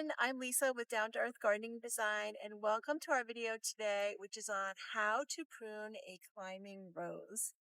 everyone, I'm Lisa with Down to Earth Gardening Design, and welcome to our video today, which is on how to prune a climbing rose.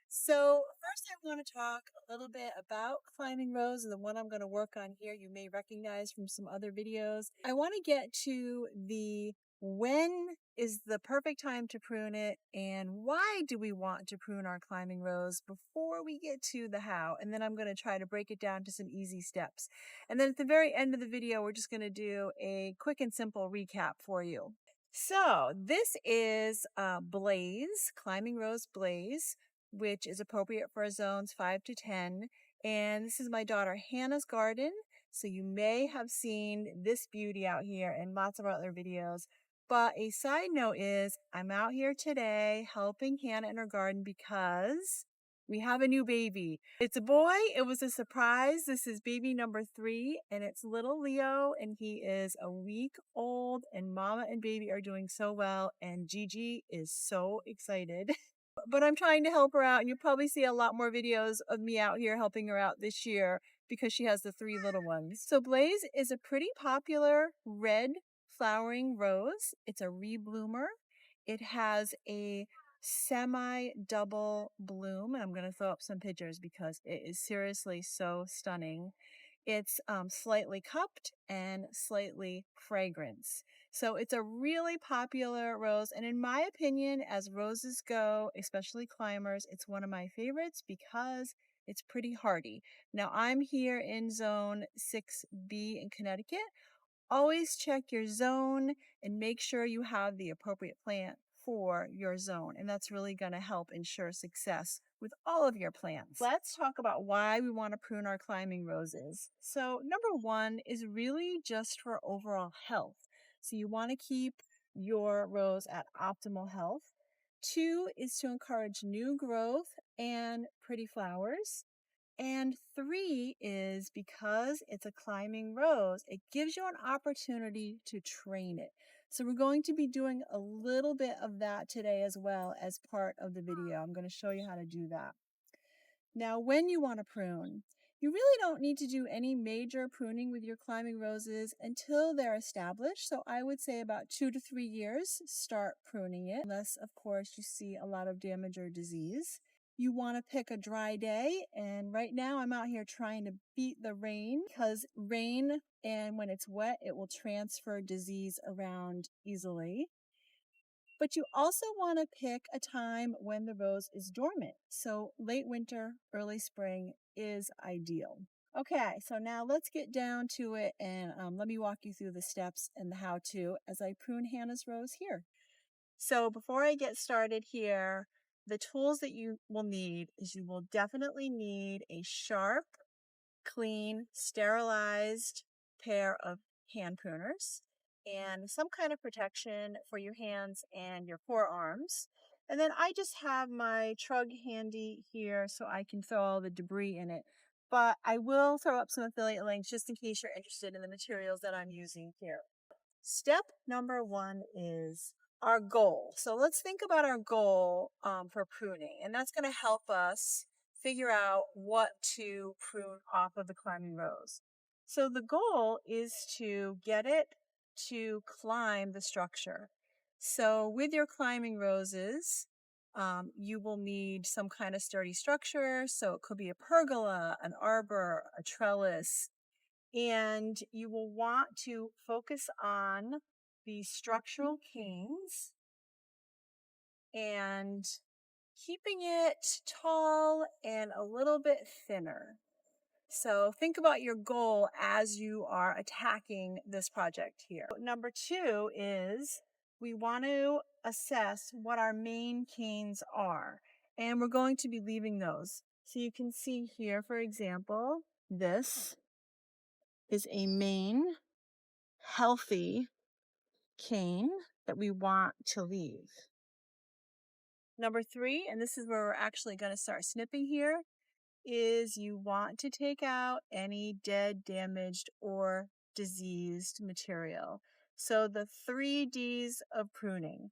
So first I want to talk a little bit about climbing rose, and the one I'm going to work on here you may recognize from some other videos. I want to get to the when is the perfect time to prune it and why do we want to prune our climbing rose before we get to the how. And then I'm going to try to break it down to some easy steps. And then at the very end of the video, we're just going to do a quick and simple recap for you. So this is Blaze, Climbing Rose Blaze, which is appropriate for zones 5 to 10. And this is my daughter Hannah's garden. So you may have seen this beauty out here in lots of our other videos. But a side note is I'm out here today helping Hannah in her garden because we have a new baby. It's a boy. It was a surprise. This is baby number 3 and it's little Leo and he is a week old and mama and baby are doing so well and Gigi is so excited. But I'm trying to help her out and you'll probably see a lot more videos of me out here helping her out this year because she has the 3 little ones. So Blaze is a pretty popular red flowering rose. It's a rebloomer. It has a semi-double bloom, and I'm going to throw up some pictures because it is seriously so stunning. It's slightly cupped and slightly fragrance. So it's a really popular rose, and in my opinion, as roses go, especially climbers, it's one of my favorites because it's pretty hardy. Now I'm here in zone 6B in Connecticut. Always check your zone and make sure you have the appropriate plant for your zone. And that's really going to help ensure success with all of your plants. Let's talk about why we want to prune our climbing roses. So number 1 is really just for overall health. So you want to keep your rose at optimal health. 2 is to encourage new growth and pretty flowers. And 3 is because it's a climbing rose, it gives you an opportunity to train it. So we're going to be doing a little bit of that today as well as part of the video. I'm going to show you how to do that. Now, when you want to prune, you really don't need to do any major pruning with your climbing roses until they're established. So I would say about 2 to 3 years, start pruning it, unless of course you see a lot of damage or disease. You want to pick a dry day, and right now I'm out here trying to beat the rain because rain and when it's wet, it will transfer disease around easily. But you also want to pick a time when the rose is dormant. So late winter, early spring is ideal. Okay, so now let's get down to it and let me walk you through the steps and the how-to as I prune Hannah's rose here. So before I get started here, the tools that you will need is you will definitely need a sharp, clean, sterilized pair of hand pruners and some kind of protection for your hands and your forearms. And then I just have my Trug handy here so I can throw all the debris in it. But I will throw up some affiliate links just in case you're interested in the materials that I'm using here. Step number 1 is our goal. So let's think about our goal for pruning, and that's going to help us figure out what to prune off of the climbing rose. So the goal is to get it to climb the structure. So with your climbing roses, you will need some kind of sturdy structure. So it could be a pergola, an arbor, a trellis, and you will want to focus on the structural canes and keeping it tall and a little bit thinner. So think about your goal as you are attacking this project here. Number 2 is we want to assess what our main canes are, and we're going to be leaving those. So you can see here, for example, this is a main healthy cane that we want to leave. Number 3, and this is where we're actually going to start snipping here, is you want to take out any dead, damaged, or diseased material. So the 3 Ds of pruning.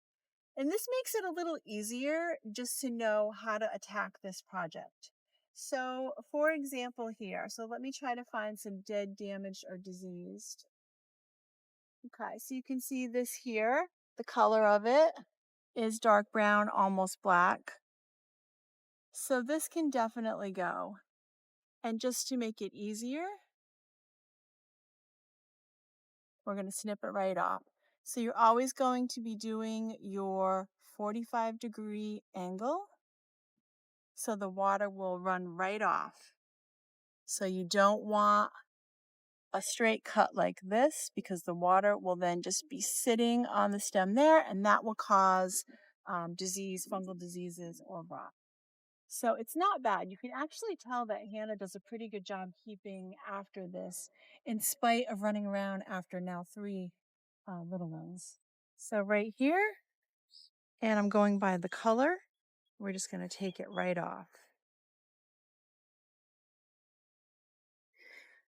And this makes it a little easier just to know how to attack this project. So for example here, so let me try to find some dead, damaged, or diseased. Okay, so you can see this here. The color of it is dark brown, almost black. So this can definitely go. And just to make it easier, we're going to snip it right off. So you're always going to be doing your 45-degree angle so the water will run right off. So you don't want a straight cut like this because the water will then just be sitting on the stem there, and that will cause disease, fungal diseases, or rot. So it's not bad. You can actually tell that Hannah does a pretty good job keeping after this in spite of running around after now 3 little ones. So right here, and I'm going by the color, we're just going to take it right off.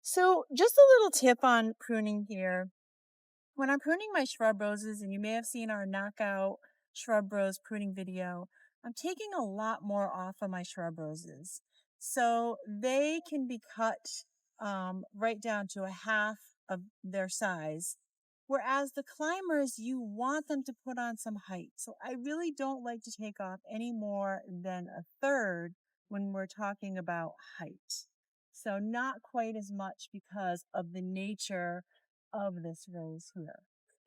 So just a little tip on pruning here. When I'm pruning my shrub roses, and you may have seen our knockout shrub rose pruning video, I'm taking a lot more off of my shrub roses. So they can be cut right down to a half of their size. Whereas the climbers, you want them to put on some height. So I really don't like to take off any more than a third when we're talking about height. So not quite as much because of the nature of this rose here.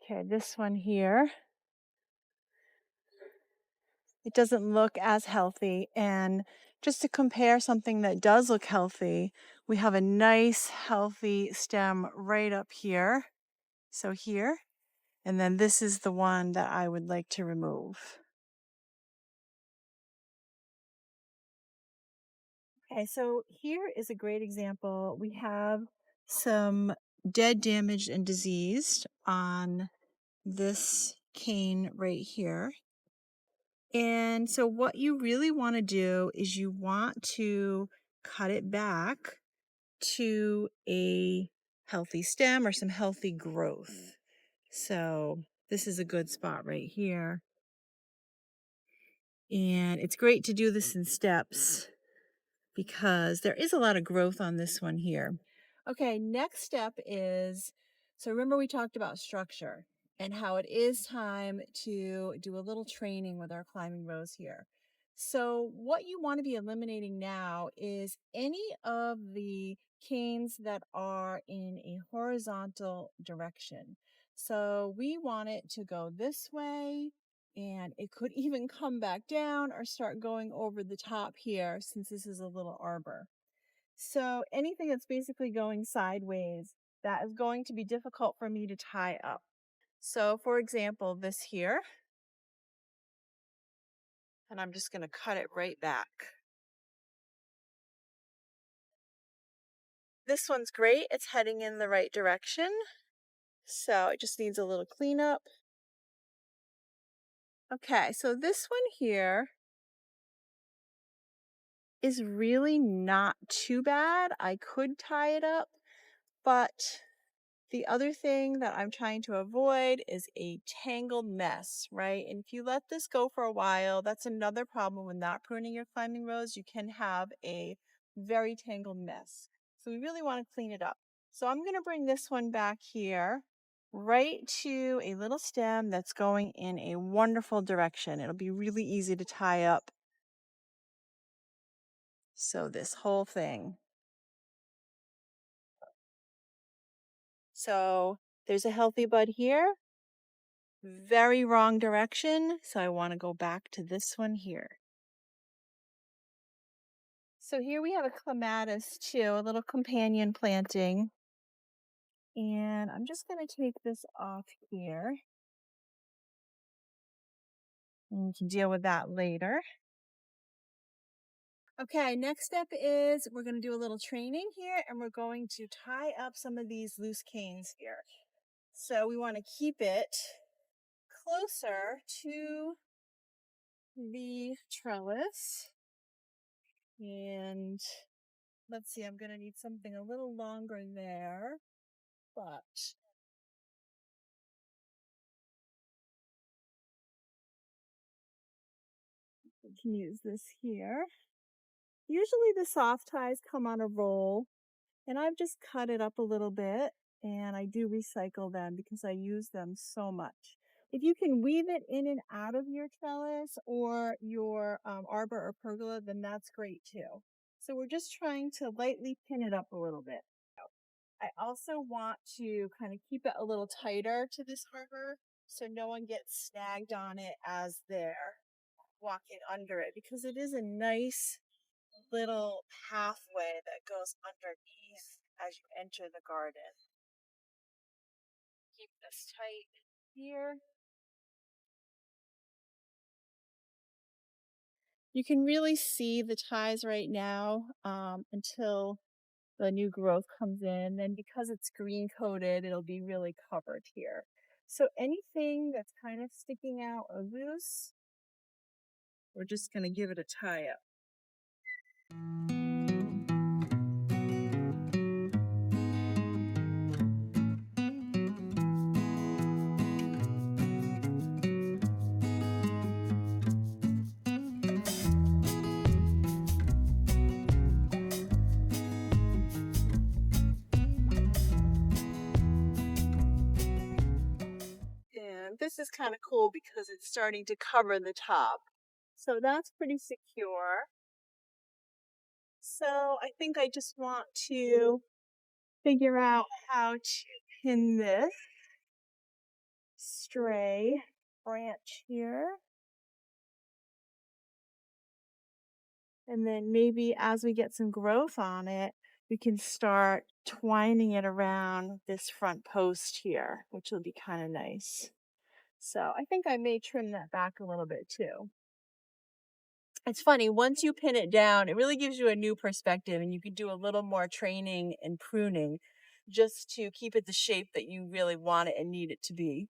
Okay, this one here, it doesn't look as healthy. And just to compare something that does look healthy, we have a nice healthy stem right up here. So here, and then this is the one that I would like to remove. Okay, so here is a great example. We have some dead, damaged, and diseased on this cane right here. And so what you really want to do is you want to cut it back to a healthy stem or some healthy growth. So this is a good spot right here. And it's great to do this in steps because there is a lot of growth on this one here. Okay, next step is, so remember we talked about structure and how it is time to do a little training with our climbing rose here. So what you want to be eliminating now is any of the canes that are in a horizontal direction. So we want it to go this way, and it could even come back down or start going over the top here since this is a little arbor. So anything that's basically going sideways, that is going to be difficult for me to tie up. So for example, this here, and I'm just going to cut it right back. This one's great. It's heading in the right direction. So it just needs a little cleanup. Okay, so this one here is really not too bad. I could tie it up, but the other thing that I'm trying to avoid is a tangled mess, right? And if you let this go for a while, that's another problem with not pruning your climbing rose. You can have a very tangled mess. So we really want to clean it up. So I'm going to bring this one back here right to a little stem that's going in a wonderful direction. It'll be really easy to tie up. So this whole thing. So there's a healthy bud here. Very wrong direction, so I want to go back to this one here. So here we have a clematis too, a little companion planting. And I'm just going to take this off here. And we can deal with that later. Okay, next step is we're going to do a little training here, and we're going to tie up some of these loose canes here. So we want to keep it closer to the trellis. And let's see, I'm going to need something a little longer there, but we can use this here. Usually the soft ties come on a roll, and I've just cut it up a little bit and I do recycle them because I use them so much. If you can weave it in and out of your trellis or your arbor or pergola, then that's great too. So we're just trying to lightly pin it up a little bit. I also want to kind of keep it a little tighter to this arbor so no one gets snagged on it as they're walking under it, because it is a nice little pathway that goes underneath as you enter the garden. Keep this tight here. You can really see the ties right now until the new growth comes in. And because it's green coated, it'll be really covered here. So anything that's kind of sticking out or loose, we're just going to give it a tie up. And this is kind of cool because it's starting to cover the top. So that's pretty secure. So I think I just want to figure out how to pin this stray branch here. And then maybe as we get some growth on it, we can start twining it around this front post here, which will be kind of nice. So I think I may trim that back a little bit too. It's funny, once you pin it down, it really gives you a new perspective, and you can do a little more training and pruning just to keep it the shape that you really want it and need it to be.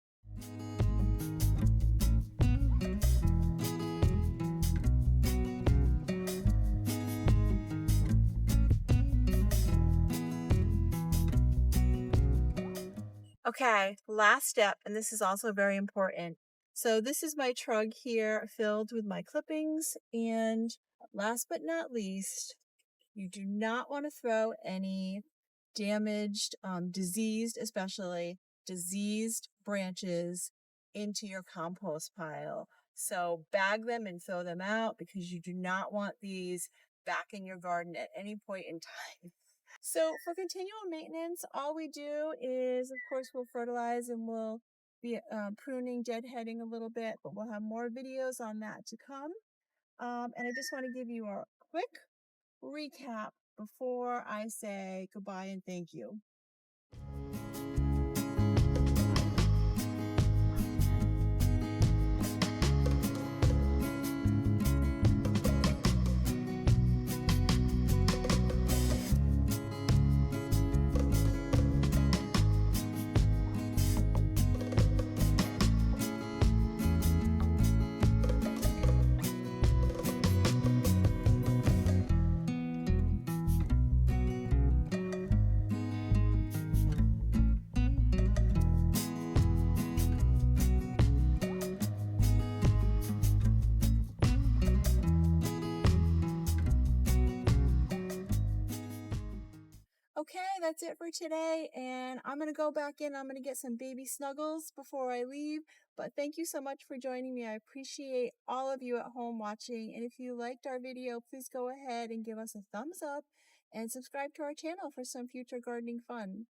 Okay, last step, and this is also very important. So this is my trug here filled with my clippings, and last but not least, you do not want to throw any damaged, diseased, especially diseased branches into your compost pile. So bag them and throw them out because you do not want these back in your garden at any point in time. So for continual maintenance, all we do is, of course, we'll fertilize and we'll be pruning, deadheading a little bit, but we'll have more videos on that to come. And I just want to give you a quick recap before I say goodbye and thank you. Okay, that's it for today, and I'm going to go back in. I'm going to get some baby snuggles before I leave, but thank you so much for joining me. I appreciate all of you at home watching, and if you liked our video, please go ahead and give us a thumbs up and subscribe to our channel for some future gardening fun.